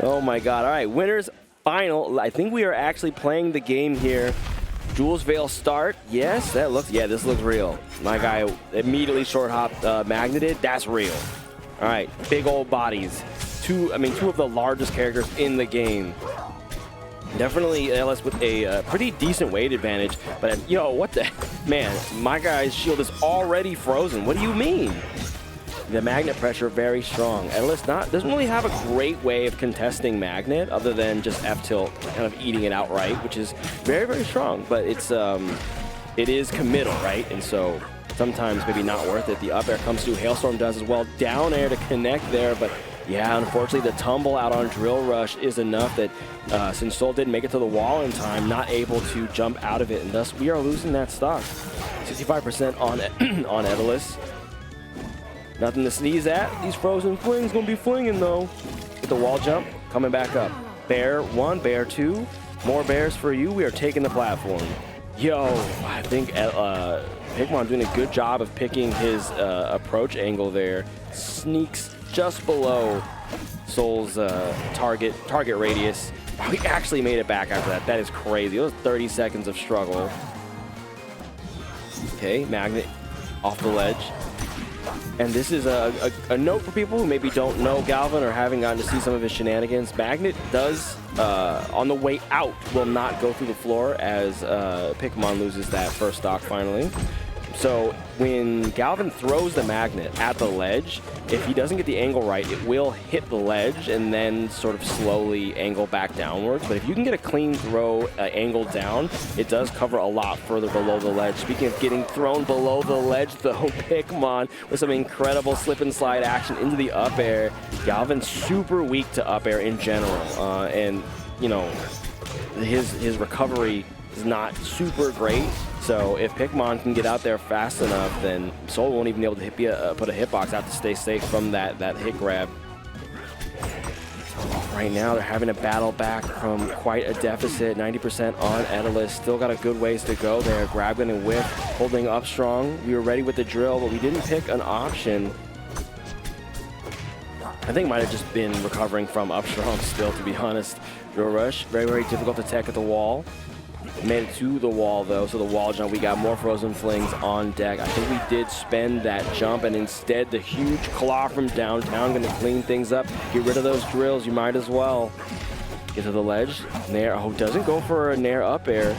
Oh my god. All right, winners final. I think we are actually playing the game here. Jules Veil start. Yes, that looks, yeah, this looks real. My guy immediately short hopped magneted. That's real. All right, big old bodies. Two of the largest characters in the game. Definitely LS with a pretty decent weight advantage, but yo, what the, man, my guy's shield is already frozen. What do you mean? The magnet pressure very strong. LS doesn't really have a great way of contesting magnet other than just F tilt, kind of eating it outright, which is very, very strong. But it is committal, right? And so sometimes maybe not worth it. The up air comes through. Hailstorm does as well. Down air to connect there, but yeah, unfortunately, the tumble out on Drill Rush is enough that since Soul didn't make it to the wall in time, not able to jump out of it, and thus we are losing that stock. 65% on on Edelus. Nothing to sneeze at. These frozen flings gonna be flinging though. With the wall jump, coming back up. Bear 1, Bear 2. More bears for you. We are taking the platform. Yo, I think Pikmon doing a good job of picking his approach angle there. Sneaks just below Soul's target radius. Oh, he actually made it back after that. That is crazy. It was 30 seconds of struggle. Okay, magnet off the ledge. And this is a note for people who maybe don't know Galvin or haven't gotten to see some of his shenanigans. Magnet does, on the way out, will not go through the floor as Pikmon loses that first stock finally. So when Galvin throws the magnet at the ledge, if he doesn't get the angle right, it will hit the ledge and then sort of slowly angle back downwards. But if you can get a clean throw angle down, it does cover a lot further below the ledge. Speaking of getting thrown below the ledge, though, Pikmon with some incredible slip and slide action into the up air. Galvin's super weak to up air in general, and you know his recovery is not super great. So if Pikmon can get out there fast enough, then Soul won't even be able to put a hitbox out to stay safe from that hit grab. Right now, they're having to battle back from quite a deficit. 90% on Edelus. Still got a good ways to go there. Grab and whip, holding up strong. We were ready with the drill, but we didn't pick an option. I think it might have just been recovering from up strong still, to be honest. Drill rush, very, very difficult to tech at the wall. Made it to the wall though, so the wall jump, we got more frozen flings on deck. I think we did spend that jump, and instead the huge claw from downtown gonna clean things up. Get rid of those drills, you might as well. Get to the ledge, Nair, oh, doesn't go for a Nair up air.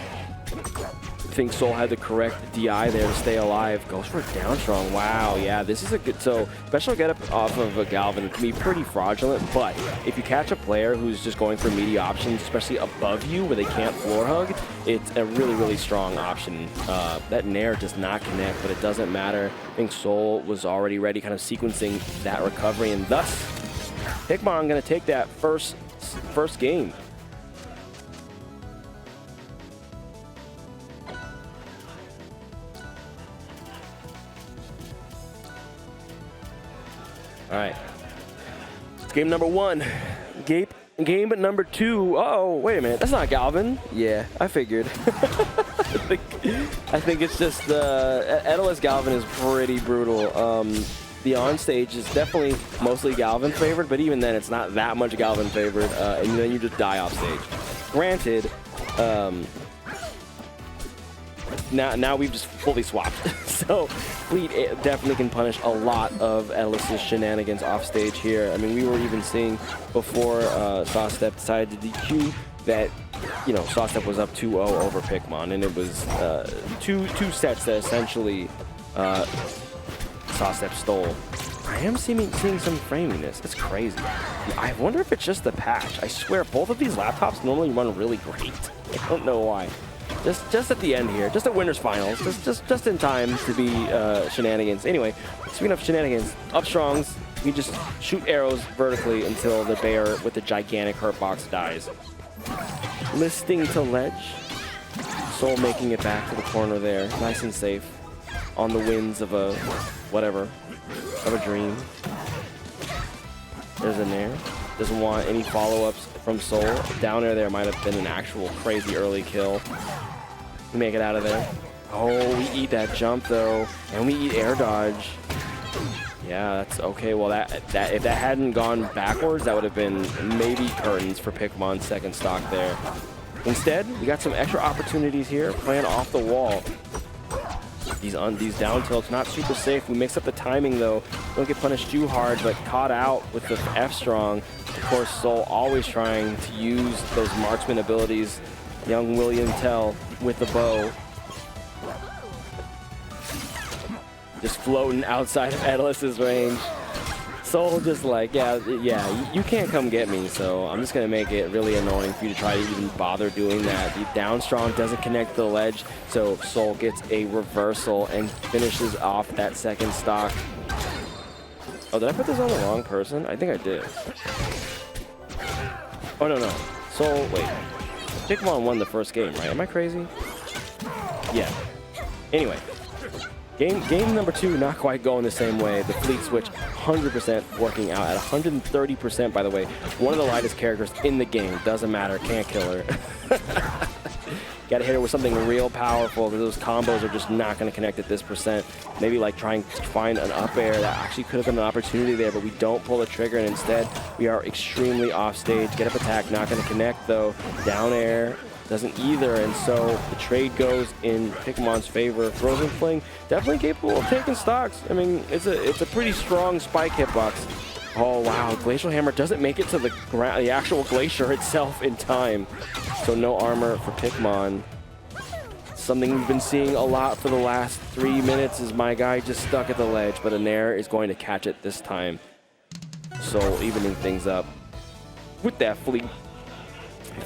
I think Soul had the correct DI there to stay alive. Goes for a down strong. Wow, yeah, this is a good, so special get up off of a Galvin can be pretty fraudulent, but if you catch a player who's just going for meaty options, especially above you where they can't floor hug, it's a really, really strong option. That Nair does not connect, but it doesn't matter. I think Soul was already ready, kind of sequencing that recovery, and thus Pikmon gonna take that first game. All right, it's game number 1. Game number 2. Oh, wait a minute, that's not Galvin. Yeah, I figured. I think it's just Edelus Galvin is pretty brutal. The on-stage is definitely mostly Galvin favored, but even then it's not that much Galvin favored, and then you just die off stage. Granted, now we've just fully swapped. So Fleet definitely can punish a lot of Edelus's shenanigans off stage here. I mean, we were even seeing before Sawstep decided to DQ that, you know, Sawstep was up 2-0 over Pikmon, and it was two sets that essentially Sawstep stole. I am seeing some framiness. It's crazy. I wonder if it's just the patch. I swear, both of these laptops normally run really great. I don't know why. Just at the end here, just at winners finals, just in time to be shenanigans. Anyway, speaking of shenanigans, up strongs, we just shoot arrows vertically until the bear with the gigantic hurt box dies. Listing to ledge, Soul making it back to the corner there, nice and safe, on the winds of a whatever, of a dream. There's a Nair. Doesn't want any follow-ups from Soul. Down air there might have been an actual crazy early kill. We make it out of there. Oh, we eat that jump though, and we eat air dodge. Yeah, that's okay. Well, that if that hadn't gone backwards, that would have been maybe curtains for Pikmon's second stock there. Instead, we got some extra opportunities here, playing off the wall. These down tilts, not super safe. We mix up the timing, though. Don't get punished too hard, but caught out with the F-Strong. Of course, Soul always trying to use those marksman abilities. Young William Tell with the bow. Just floating outside of Edlis's range. Soul just like, yeah, you can't come get me, so I'm just going to make it really annoying for you to try to even bother doing that. The down strong doesn't connect to the ledge, so Soul gets a reversal and finishes off that second stock. Oh, did I put this on the wrong person? I think I did. Oh, no. Soul, wait. Pikmon won the first game, right? Am I crazy? Yeah. Anyway. Game number 2, not quite going the same way. The fleet switch, 100% working out at 130%, by the way. One of the lightest characters in the game. Doesn't matter, can't kill her. Gotta hit her with something real powerful, because those combos are just not gonna connect at this percent. Maybe like trying to find an up air. That actually could have been an opportunity there, but we don't pull the trigger, and instead we are extremely off stage. Get up attack, not gonna connect though. Down air. Doesn't either, and so the trade goes in Pikmon's favor. Frozen Fling, definitely capable of taking stocks. I mean, it's a pretty strong spike hitbox. Oh wow, Glacial Hammer doesn't make it to the actual glacier itself in time. So no armor for Pikmon. Something we've been seeing a lot for the last 3 minutes is my guy just stuck at the ledge, but a Nair is going to catch it this time. So evening things up with that Fleet.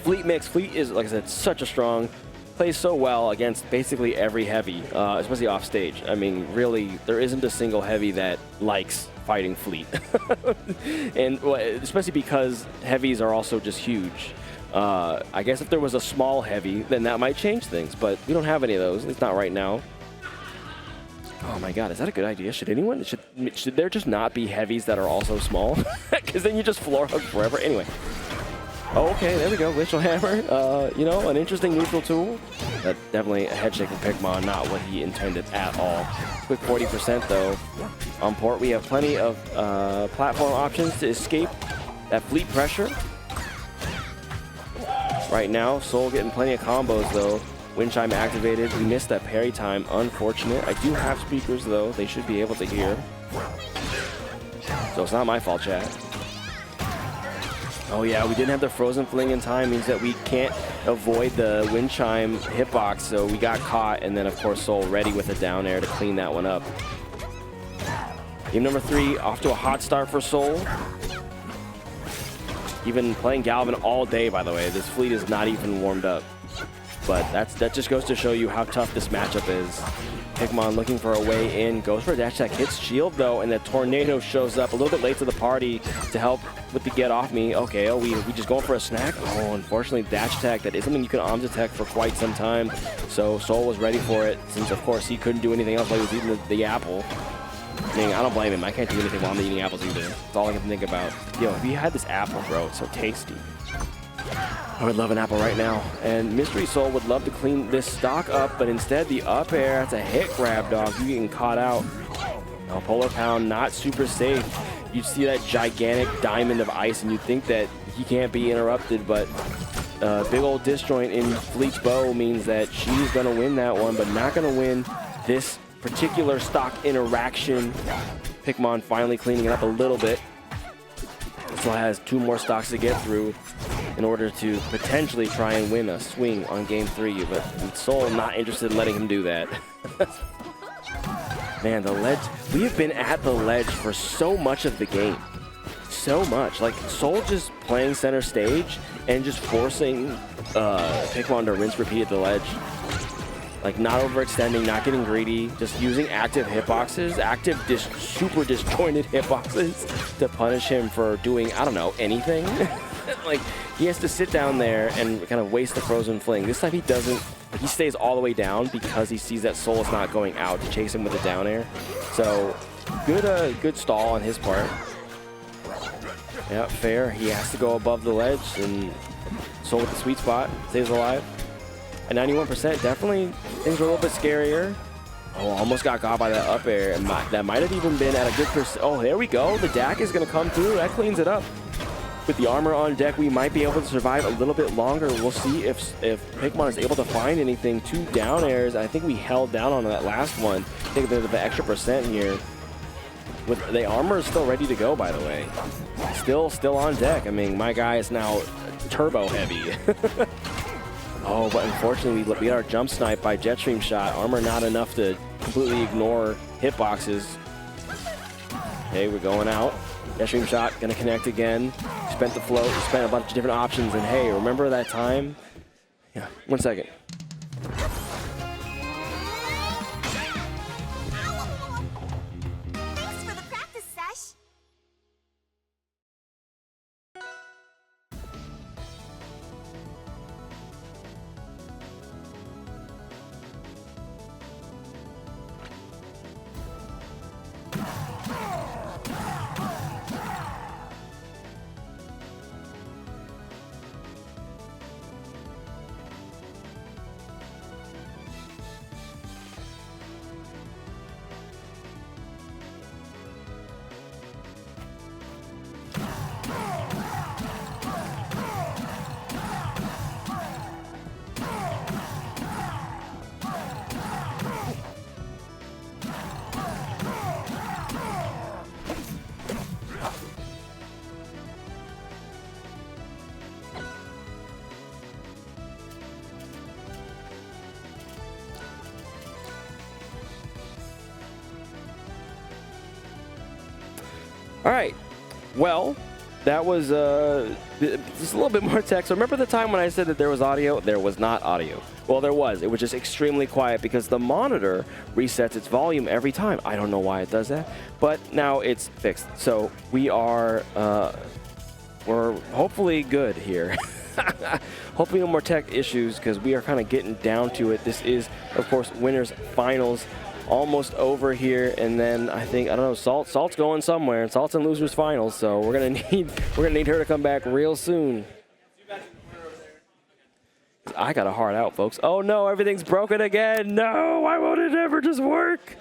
Fleet mix. Fleet is, like I said, such a strong, plays so well against basically every heavy, especially off stage. I mean, really, there isn't a single heavy that likes fighting Fleet. And especially because heavies are also just huge. I guess if there was a small heavy, then that might change things, but we don't have any of those, at least not right now. Oh my god, is that a good idea? Should there just not be heavies that are also small? Because then you just floor hug forever. Anyway. Oh, okay, there we go. Glacial Hammer. You know, an interesting neutral tool. Definitely a head shake from Pikmon, not what he intended at all. Quick 40% though. On port, we have plenty of platform options to escape that Fleet pressure. Right now, Soul getting plenty of combos though. Wind Chime activated. We missed that parry time. Unfortunate. I do have speakers though. They should be able to hear. So it's not my fault, chat. Oh yeah, we didn't have the Frozen Fling in time, means that we can't avoid the Wind Chime hitbox, so we got caught, and then of course Soul ready with a down air to clean that one up. Game number 3, off to a hot start for Soul. Even playing Galvin all day, by the way. This Fleet is not even warmed up. But that just goes to show you how tough this matchup is. Pikmon looking for a way in, goes for a dash attack, hits shield though, and the Tornado shows up a little bit late to the party to help with the get off me. Okay, oh, we just going for a snack? Oh, unfortunately, dash attack, that is something you can arms attack for quite some time. So Soul was ready for it, since of course he couldn't do anything else while he was eating the apple. I mean, I don't blame him. I can't do anything while I'm eating apples either. That's all I can think about. Yo, if you had this apple, bro, it's so tasty. I would love an apple right now. And Mystery Soul would love to clean this stock up, but instead the up air, that's a hit grab, dog. You getting caught out. Now, Polar Pound, not super safe. You see that gigantic diamond of ice, and you think that he can't be interrupted, but big old disjoint in Fleet's bow means that she's going to win that one, but not going to win this particular stock interaction. Pikmon finally cleaning it up a little bit. Still has 2 more stocks to get through in order to potentially try and win a swing on game 3, but Soul not interested in letting him do that. Man, the ledge, we have been at the ledge for so much of the game. So much. Like, Soul just playing center stage and just forcing Pikmon to rinse repeat at the ledge. Like, not overextending, not getting greedy, just using active hitboxes, super disjointed hitboxes to punish him for doing, I don't know, anything. Like, he has to sit down there and kind of waste the Frozen Fling. This time he doesn't. He stays all the way down because he sees that Soul is not going out to chase him with a down air. So, good stall on his part. Yeah, fair. He has to go above the ledge, and Soul with the sweet spot, stays alive. At 91%, definitely things are a little bit scarier. Oh, almost got by that up air. That might have even been at a good percent. Oh, there we go. The DAC is going to come through. That cleans it up. With the armor on deck, we might be able to survive a little bit longer. We'll see if Pikmon is able to find anything. 2 down airs. I think we held down on that last one. I think there's an extra percent here. With the armor is still ready to go, by the way. Still on deck. I mean, my guy is now turbo heavy. Oh, but unfortunately, we beat our jump snipe by jet stream shot. Armor not enough to completely ignore hitboxes. Okay, we're going out. Jet stream shot, gonna connect again. Spent the float, spent a bunch of different options, and hey, remember that time? Yeah, 1 second. Thanks for the practice sesh. All right, well, that was just a little bit more text. So remember the time when I said that there was audio? There was not audio. Well, there was. It was just extremely quiet because the monitor resets its volume every time. I don't know why it does that, but now it's fixed. So we are, we're hopefully good here. Hopefully no more tech issues because we are kind of getting down to it. This is, of course, winners finals. Almost over here, and then I don't know, Salt's going somewhere, and Salt's in losers finals, so we're gonna need her to come back real soon. I got a hard out, folks. Oh no, everything's broken again. No, why won't it ever just work?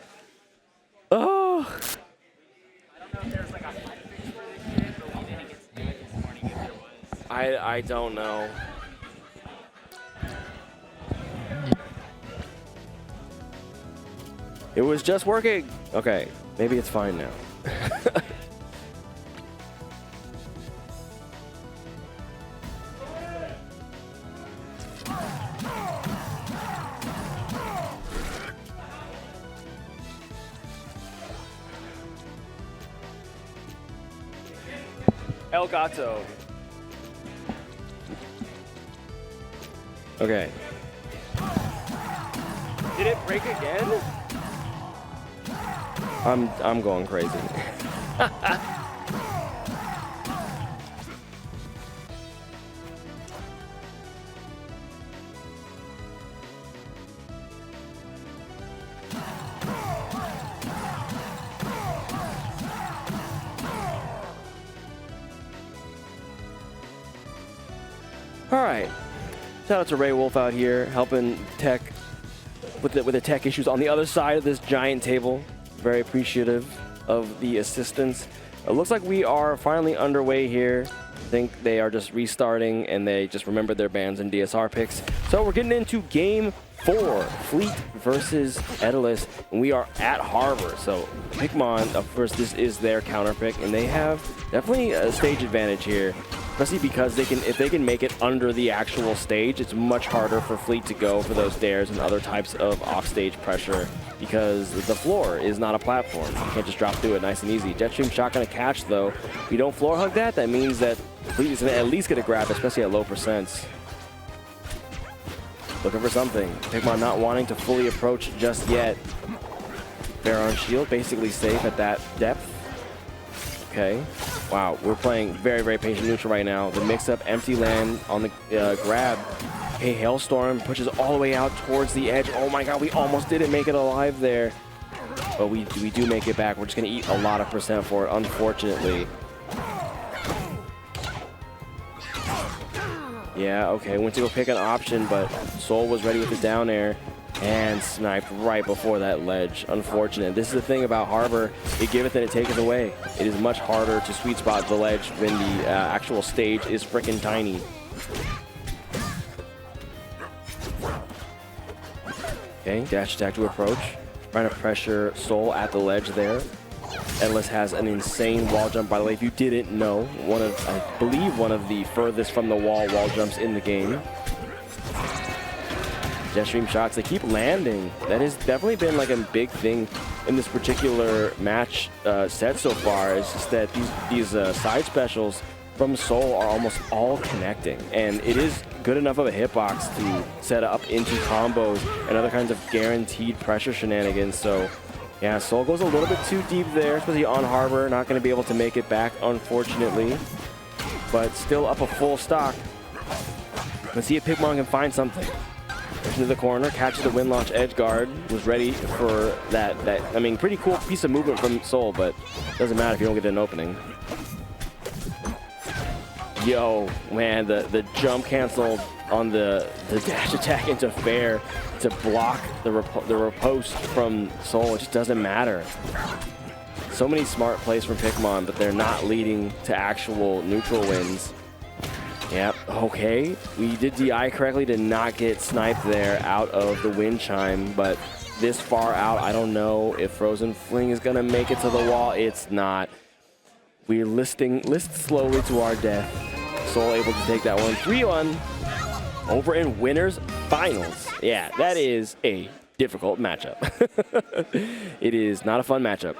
Oh. I don't know if there's like a fix for this shit, but we didn't get snagged this morning if there was. I don't know. It was just working. Okay, maybe it's fine now. El Gato. Okay. Did it break again? I'm going crazy. All right. Shout out to Ray Wolf out here helping tech with the tech issues on the other side of this giant table. Very appreciative of the assistance. It looks like we are finally underway here. I think they are just restarting and they just remembered their bans and DSR picks. So we're getting into game 4, Fleet versus Daedalus, and we are at Harbor. So Pikmon, of course, this is their counter pick, and they have definitely a stage advantage here, especially because if they can make it under the actual stage, it's much harder for Fleet to go for those dares and other types of offstage pressure because the floor is not a platform. You can't just drop through it nice and easy. Jetstream shot gonna catch though. If you don't floor hug that means that Fleet is gonna at least get a grab, especially at low percents. Looking for something. Pikmon not wanting to fully approach just yet. Baron shield basically safe at that depth. Okay. Wow, we're playing very, very patient neutral right now. The mix-up empty land on the grab. Hey, Hailstorm pushes all the way out towards the edge. Oh my god, we almost didn't make it alive there. But we do make it back. We're just going to eat a lot of percent for it, unfortunately. Yeah, okay, went to go pick an option, but Soul was ready with the down air. And sniped right before that ledge. Unfortunate. This is the thing about Harbor. It giveth and it taketh away. It is much harder to sweet spot the ledge when the actual stage is freaking tiny. Okay, dash attack to approach. Trying to pressure Soul at the ledge there. Endless has an insane wall jump, by the way. If you didn't know, I believe one of the furthest from the wall jumps in the game. Jet stream shots, they keep landing. That has definitely been like a big thing in this particular match set so far. It's just that these side specials from Soul are almost all connecting, and it is good enough of a hitbox to set up into combos and other kinds of guaranteed pressure shenanigans. So yeah, Soul goes a little bit too deep there, especially on Harbor. Not going to be able to make it back, unfortunately, but still up a full stock. Let's see if Pikmon can find something. Into the corner, catches the wind launch edge guard, was ready for that, I mean, pretty cool piece of movement from Soul, but doesn't matter if you don't get an opening. Yo, man, the jump canceled on the dash attack into fair to block the riposte from Soul. It just doesn't matter. So many smart plays from Pikmon, but they're not leading to actual neutral wins. Yep, okay. We did DI correctly to not get sniped there out of the wind chime, but this far out, I don't know if Frozen Fling is going to make it to the wall. It's not. We're list slowly to our death. Soul able to take that one. 3-1 over in winners finals. Yeah, that is a difficult matchup. It is not a fun matchup.